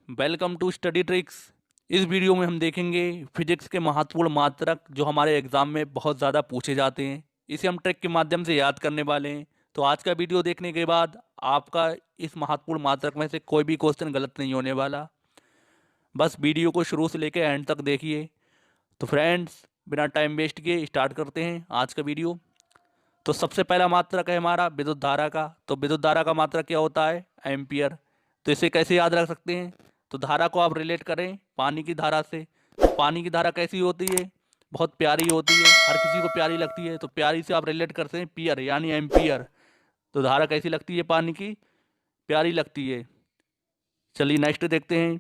Welcome to study tricks. इस video में हम देखेंगे फिजिक्स के महत्वपूर्ण मात्रक जो हमारे एग्जाम में बहुत ज़्यादा पूछे जाते हैं। इसे हम ट्रिक के माध्यम से याद करने वाले हैं। तो आज का वीडियो देखने के बाद आपका इस महत्वपूर्ण मात्रक में से कोई भी क्वेश्चन गलत नहीं होने वाला। बस वीडियो को शुरू से लेकर एंड तक देखिए। तो फ्रेंड्स, बिना टाइम वेस्ट किए स्टार्ट करते हैं आज का वीडियो। तो सबसे पहला मात्रक है हमारा विद्युत धारा का। तो विद्युत धारा का मात्रक क्या होता है? एम्पियर। तो इसे कैसे याद रख सकते हैं? तो धारा को आप रिलेट करें पानी की धारा से। पानी की धारा कैसी होती है? बहुत प्यारी होती है, हर किसी को प्यारी लगती है। तो प्यारी से आप रिलेट करते हैं पियर यानी एम्पियर। तो धारा कैसी लगती है पानी की? प्यारी लगती है। चलिए नेक्स्ट देखते हैं।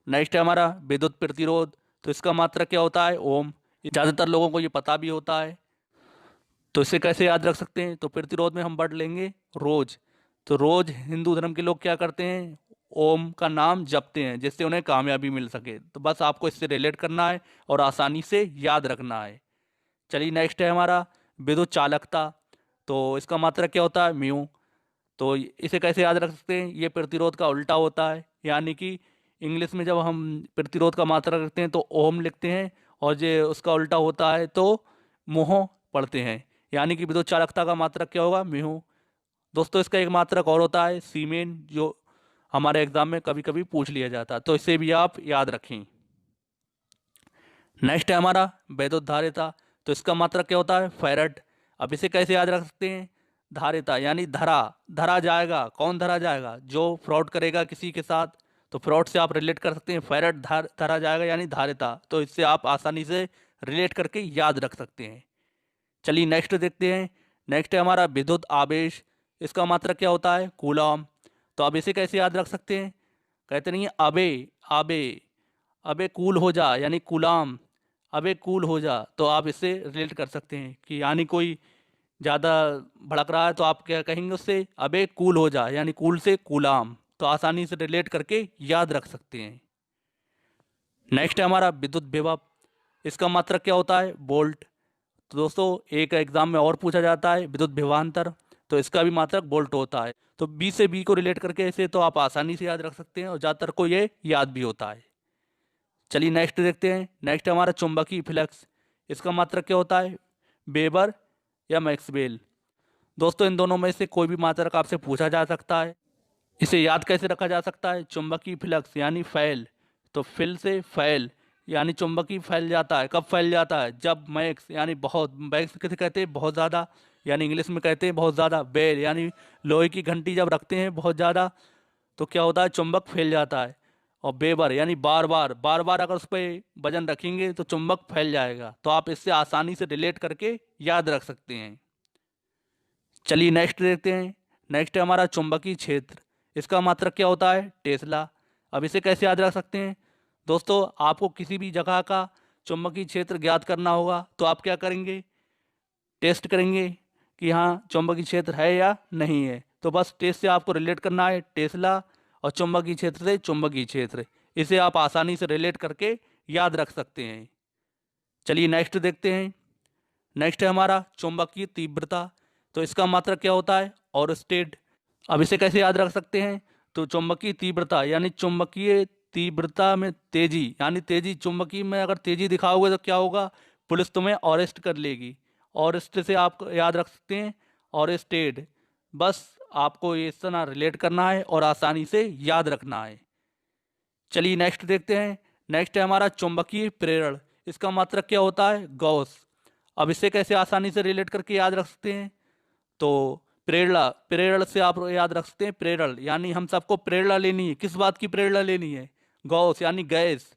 नेक्स्ट है हमारा विद्युत प्रतिरोध। तो इसका मात्रक क्या होता है? ओम। ज़्यादातर लोगों को ये पता भी होता है। तो इसे कैसे याद रख सकते हैं? तो प्रतिरोध में हम बढ़ लेंगे रोज। तो रोज हिंदू धर्म के लोग क्या करते हैं? ओम का नाम जपते हैं जिससे उन्हें कामयाबी मिल सके। तो बस आपको इससे रिलेट करना है और आसानी से याद रखना है। चलिए नेक्स्ट है हमारा विद्युत चालकता। तो इसका मात्रक क्या होता है? म्यू। तो इसे कैसे याद रख सकते हैं? ये प्रतिरोध का उल्टा होता है, यानी कि इंग्लिश में जब हम प्रतिरोध का मात्रक रखते हैं तो ओम लिखते हैं, और जो उसका उल्टा होता है तो मोह पढ़ते हैं। यानी कि विद्युत चालकता का मात्रक क्या होगा? म्यू। दोस्तों, इसका एक मात्रक और होता है सीमेन, जो हमारे एग्जाम में कभी कभी पूछ लिया जाता है। तो इसे भी आप याद रखें। नेक्स्ट है हमारा विद्युत धारिता। तो इसका मात्रक क्या होता है? फैरड। अब इसे कैसे याद रख सकते हैं? धारिता यानी धरा। धरा जाएगा, कौन धरा जाएगा? जो फ्रॉड करेगा किसी के साथ। तो फ्रॉड से आप रिलेट कर सकते हैं, फैरड धरा जाएगा यानी धारिता। तो इससे आप आसानी से रिलेट करके याद रख सकते हैं। चलिए नेक्स्ट देखते हैं। नेक्स्ट है हमारा विद्युत आवेश। इसका मात्रक क्या होता है? कूलॉम। तो अब इसे कैसे याद रख सकते हैं? कहते नहीं है अबे, अबे, अबे कूल हो जा यानी कूलाम। अबे कूल हो जा। तो आप इससे रिलेट कर सकते हैं कि यानी कोई ज़्यादा भड़क रहा है तो आप क्या कहेंगे उससे? अबे कूल हो जा, यानी कूल से कूलाम। तो आसानी से रिलेट करके याद रख सकते हैं। नेक्स्ट है हमारा विद्युत विभव। इसका मात्रक क्या होता है? वोल्ट। तो दोस्तों, एक एग्जाम में और पूछा जाता है विद्युत विभवांतर। तो इसका भी मात्रक वोल्ट होता है। तो बी से बी को रिलेट करके इसे तो आप आसानी से याद रख सकते हैं और ज़्यादातर को ये याद भी होता है। चलिए नेक्स्ट देखते हैं। नेक्स्ट हमारा चुंबकीय फ्लक्स। इसका मात्रक क्या होता है? वेबर या मैक्सवेल। दोस्तों, इन दोनों में से कोई भी मात्रक आपसे पूछा जा सकता है। इसे याद कैसे रखा जा सकता है? चुंबकीय फ्लक्स यानी फैल। तो फिल से फैल यानी चुंबकीय फैल जाता है। कब फैल जाता है? जब मैक्स यानी बहुत, मैक्स किसे कहते हैं? बहुत ज़्यादा, यानी इंग्लिश में कहते हैं बहुत ज़्यादा। बेल यानी लोहे की घंटी जब रखते हैं बहुत ज़्यादा तो क्या होता है? चुंबक फैल जाता है। और बेबर यानी बार बार, बार बार अगर उस पर वजन रखेंगे तो चुंबक फैल जाएगा। तो आप इससे आसानी से रिलेट करके याद रख सकते हैं। चलिए नेक्स्ट देखते हैं। नेक्स्ट है हमारा चुंबकीय क्षेत्र। इसका मात्रक क्या होता है? टेस्ला। अब इसे कैसे याद रख सकते हैं? दोस्तों, आपको किसी भी जगह का चुंबकीय क्षेत्र ज्ञात करना होगा तो आप क्या करेंगे? टेस्ट करेंगे कि हाँ चुंबकीय क्षेत्र है या नहीं है। तो बस टेस्ट से आपको रिलेट करना है टेस्ला, और चुंबकीय क्षेत्र से चुंबकीय क्षेत्र। इसे आप आसानी से रिलेट करके याद रख सकते हैं। चलिए नेक्स्ट देखते हैं। नेक्स्ट है हमारा चुंबकीय तीव्रता। तो इसका मात्रक क्या होता है? और स्टेट। अब इसे कैसे याद रख सकते हैं? तो चुंबकीय तीव्रता यानी चुंबकीय तीव्रता में तेजी, यानी तेजी, चुंबकीय में अगर तेजी दिखाओगे तो क्या होगा? पुलिस तुम्हें अरेस्ट कर लेगी। अरेस्ट से आप याद रख सकते हैं और स्टेट। बस आपको ये इस तरह रिलेट करना है और आसानी से याद रखना है। चलिए नेक्स्ट देखते हैं। नेक्स्ट है हमारा चुंबकीय प्रेरण। इसका मात्रक क्या होता है? गॉस। अब इसे कैसे आसानी से रिलेट करके याद रख सकते हैं? तो प्रेरणा, प्रेरणा से आप याद रख सकते हैं प्रेरण, यानी हम सबको प्रेरणा लेनी है। किस बात की प्रेरणा लेनी है? गॉस यानी गैस।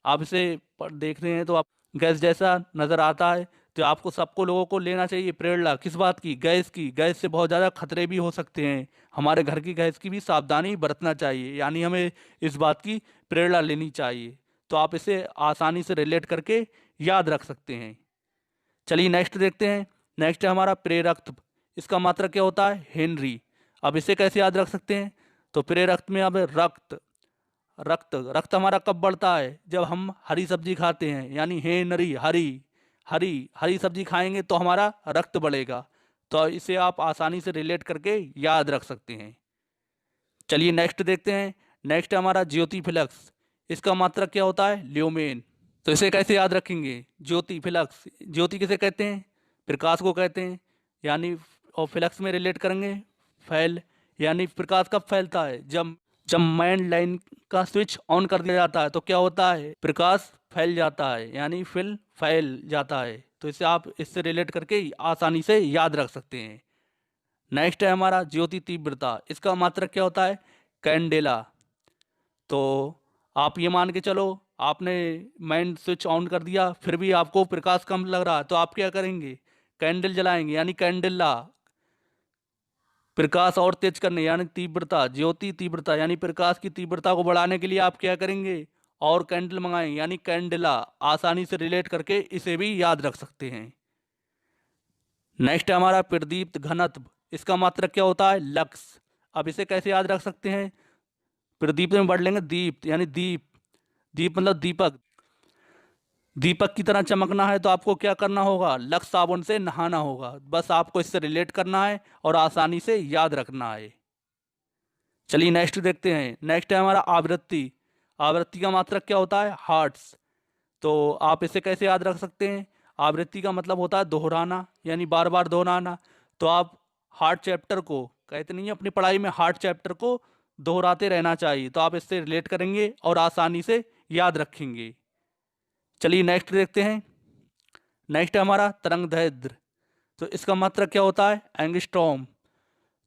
आप इसे देख रहे हैं तो आप गैस जैसा नज़र आता है। तो आपको सबको लोगों को लेना चाहिए प्रेरणा। किस बात की? गैस की। गैस से बहुत ज़्यादा खतरे भी हो सकते हैं। हमारे घर की गैस की भी सावधानी बरतना चाहिए, यानी हमें इस बात की प्रेरणा लेनी चाहिए। तो आप इसे आसानी से रिलेट करके याद रख सकते हैं। चलिए नेक्स्ट देखते हैं। नेक्स्ट है हमारा प्रेरक। इसका मात्रक क्या होता है? हेनरी। अब इसे कैसे याद रख सकते हैं? तो प्रेरक में अब रक्त, रक्त, रक्त हमारा कब बढ़ता है? जब हम हरी सब्जी खाते हैं, यानी हेनरी, हरी, हरी, हरी सब्जी खाएंगे तो हमारा रक्त बढ़ेगा। तो इसे आप आसानी से रिलेट करके याद रख सकते हैं। चलिए नेक्स्ट देखते हैं। नेक्स्ट है हमारा ज्योति फ्लक्स, इसका मात्रक क्या होता है? ल्यूमेन। तो इसे कैसे याद रखेंगे? ज्योति फ्लक्स, ज्योति किसे कहते हैं? प्रकाश को कहते हैं, यानी और फ्लक्स में रिलेट करेंगे फैल, यानी प्रकाश कब फैलता है? जब जब मेन लाइन का स्विच ऑन कर दिया जाता है तो क्या होता है? प्रकाश फैल जाता है, यानी फिल फैल जाता है। तो इसे आप इससे रिलेट करके आसानी से याद रख सकते हैं। नेक्स्ट है हमारा ज्योति तीव्रता, इसका मात्रक क्या होता है? कैंडेला। तो आप ये मान के चलो, आपने मेन स्विच ऑन कर दिया फिर भी आपको प्रकाश कम लग रहा है, तो आप क्या करेंगे? कैंडल जलाएंगे, यानी कैंडेला। प्रकाश और तेज करने यानी तीव्रता, ज्योति तीव्रता यानी प्रकाश की तीव्रता को बढ़ाने के लिए आप क्या करेंगे? और कैंडल मंगाएंगे, यानी कैंडला। आसानी से रिलेट करके इसे भी याद रख सकते हैं। नेक्स्ट है हमारा प्रदीप्त घनत्व, इसका मात्रक क्या होता है? लक्स। अब इसे कैसे याद रख सकते हैं? प्रदीप्त में बढ़ लेंगे दीप्त, यानी दीप, दीप मतलब दीपक। दीपक की तरह चमकना है तो आपको क्या करना होगा? लक्स साबुन से नहाना होगा। बस आपको इससे रिलेट करना है और आसानी से याद रखना है। चलिए नेक्स्ट देखते हैं। नेक्स्ट है हमारा आवृत्ति, आवृत्ति का मात्रक क्या होता है? हर्ट्स। तो आप इसे कैसे याद रख सकते हैं? आवृत्ति का मतलब होता है दोहराना, यानी बार बार दोहराना। तो आप हार्ट चैप्टर को कहते नहीं है अपनी पढ़ाई में, हार्ट चैप्टर को दोहराते रहना चाहिए। तो आप इससे रिलेट करेंगे और आसानी से याद रखेंगे। चलिए नेक्स्ट देखते हैं। नेक्स्ट है हमारा तरंगदैर्ध्य, तो इसका मात्रक क्या होता है? एंगस्ट्रॉम।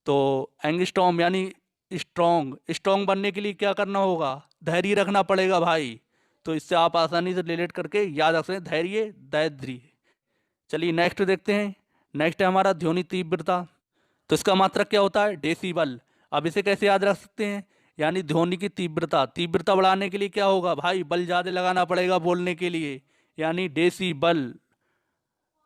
तो एंगस्ट्रॉम यानी स्ट्रॉन्ग, स्ट्रॉन्ग बनने के लिए क्या करना होगा? धैर्य रखना पड़ेगा भाई। तो इससे आप आसानी से रिलेट करके याद रख सकते हैं, धैर्य धैर्य। चलिए नेक्स्ट देखते हैं। नेक्स्ट है हमारा ध्वनि तीव्रता, तो इसका मात्रक क्या होता है? डेसिबल। अब इसे कैसे याद रख सकते हैं? यानी ध्वनि की तीव्रता, तीव्रता बढ़ाने के लिए क्या होगा भाई? बल ज़्यादा लगाना पड़ेगा बोलने के लिए, यानी डेसिबल,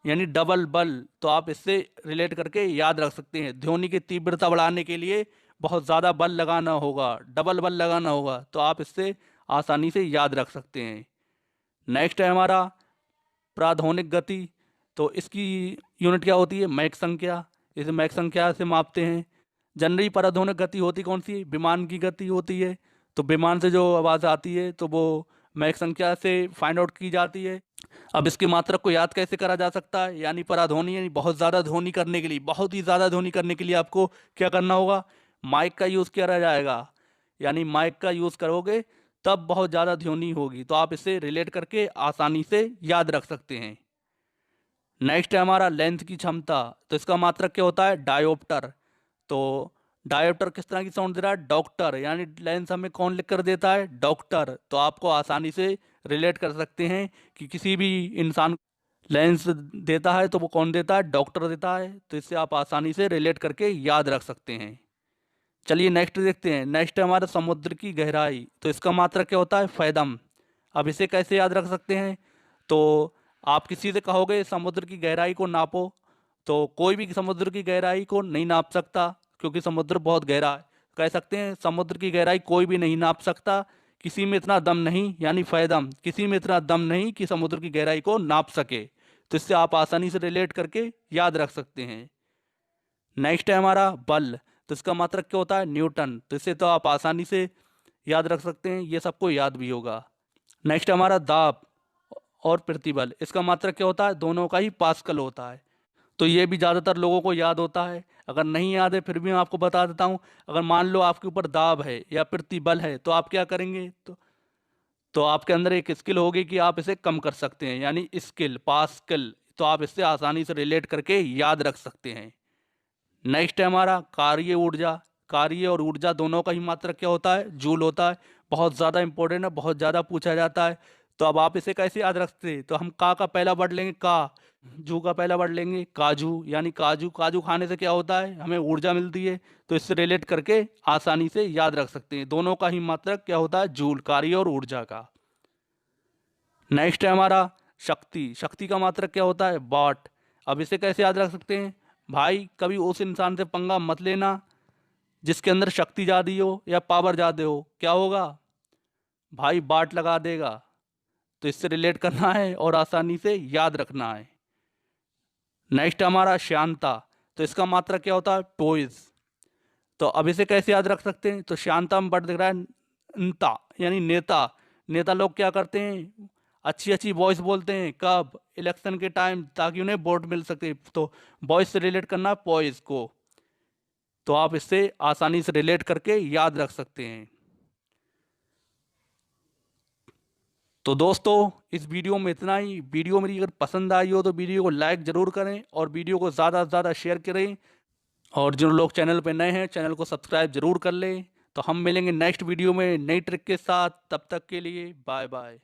यानी डबल बल। तो आप इससे रिलेट करके याद रख सकते हैं, ध्वनि की तीव्रता बढ़ाने के लिए बहुत ज़्यादा बल लगाना होगा, डबल बल लगाना होगा। तो आप इससे आसानी से याद रख सकते हैं। नेक्स्ट है हमारा प्राथमिक गति, तो इसकी यूनिट क्या होती है? मैक संख्या। इसे मैक संख्या से मापते हैं। जनरली प्राथमिक गति होती कौन सी? विमान की गति होती है। तो विमान से जो आवाज़ आती है तो वो मैक संख्या से फाइंड आउट की जाती है। अब इसकी मात्रक को याद कैसे करा जा सकता है? यानी पराध्वनि, यानी बहुत ज़्यादा ध्वनि करने के लिए, बहुत ही ज़्यादा ध्वनि करने के लिए आपको क्या करना होगा? माइक का यूज़ किया जाएगा, यानी माइक का यूज़ करोगे तब बहुत ज़्यादा ध्वनि होगी। तो आप इसे रिलेट करके आसानी से याद रख सकते हैं। नेक्स्ट है हमारा लेंथ की क्षमता, तो इसका मात्रक क्या होता है? डायोप्टर। तो डायोप्टर किस तरह की साउंड दे रहा है? डॉक्टर, यानी लेंस हमें कौन लिख कर देता है? डॉक्टर। तो आपको आसानी से रिलेट कर सकते हैं कि किसी भी इंसान लेंस देता है तो वो कौन देता है? डॉक्टर देता है। तो इससे आप आसानी से रिलेट करके याद रख सकते हैं। चलिए नेक्स्ट देखते हैं। नेक्स्ट है हमारा समुद्र की गहराई, तो इसका मात्रक क्या होता है? फैदम। अब इसे कैसे याद रख सकते हैं? तो आप किसी से कहोगे समुद्र की गहराई को नापो, तो कोई भी समुद्र की गहराई को नहीं नाप सकता, क्योंकि समुद्र बहुत गहरा है। कह सकते हैं समुद्र की गहराई कोई भी नहीं नाप सकता, किसी में इतना दम नहीं, यानी फैदम, किसी में इतना दम नहीं कि समुद्र की गहराई को नाप सके। तो इससे आप आसानी से रिलेट करके याद रख सकते हैं। नेक्स्ट है हमारा बल, तो इसका मात्रक क्या होता है? न्यूटन। तो इससे तो आप आसानी से याद रख सकते हैं, ये सबको याद भी होगा। नेक्स्ट हमारा दाब और प्रतिबल, इसका मात्रक क्या होता है? दोनों का ही पास्कल होता है। तो ये भी ज़्यादातर लोगों को याद होता है। अगर नहीं याद है फिर भी मैं आपको बता देता हूँ। अगर मान लो आपके ऊपर दाब है या प्रतिबल है तो आप क्या करेंगे? तो आपके अंदर एक स्किल होगी कि आप इसे कम कर सकते हैं, यानी स्किल पास्कल। तो आप इससे आसानी से रिलेट करके याद रख सकते हैं। नेक्स्ट है हमारा कार्य ऊर्जा, कार्य और ऊर्जा दोनों का ही मात्रक क्या होता है? जूल होता है। बहुत ज़्यादा इंपॉर्टेंट है, बहुत ज़्यादा पूछा जाता है। तो अब आप इसे कैसे याद रखते हैं? तो हम का पहला वर्ड लेंगे का, जू का पहला वर्ड लेंगे काजू, यानी काजू, काजू खाने से क्या होता है? हमें ऊर्जा मिलती है। तो इससे रिलेट करके आसानी से याद रख सकते हैं, दोनों का ही मात्रक क्या होता है? जूल, कार्य और ऊर्जा का। नेक्स्ट है हमारा शक्ति, शक्ति का मात्रक क्या होता है? वाट। अब इसे कैसे याद रख सकते हैं? भाई कभी उस इंसान से पंगा मत लेना जिसके अंदर शक्ति ज़्यादा हो या पावर ज़्यादा हो। क्या होगा भाई? बाट लगा देगा। तो इससे रिलेट करना है और आसानी से याद रखना है। नेक्स्ट हमारा शांता, तो इसका मात्रक क्या होता है? पोइज। तो अब इसे कैसे याद रख सकते हैं? तो शांता में वर्ड दिख रहा है नता यानी नेता। नेता लोग क्या करते हैं, अच्छी अच्छी वॉइस बोलते हैं, कब, इलेक्शन के टाइम, ताकि उन्हें वोट मिल सके। तो वॉइस से रिलेट करना पॉइस को, तो आप इससे आसानी से रिलेट करके याद रख सकते हैं। तो दोस्तों इस वीडियो में इतना ही। वीडियो मेरी अगर पसंद आई हो तो वीडियो को लाइक ज़रूर करें और वीडियो को ज़्यादा से ज़्यादा शेयर करें। और जो लोग चैनल पर नए हैं चैनल को सब्सक्राइब जरूर कर लें। तो हम मिलेंगे नेक्स्ट वीडियो में नई ट्रिक के साथ। तब तक के लिए बाय बाय।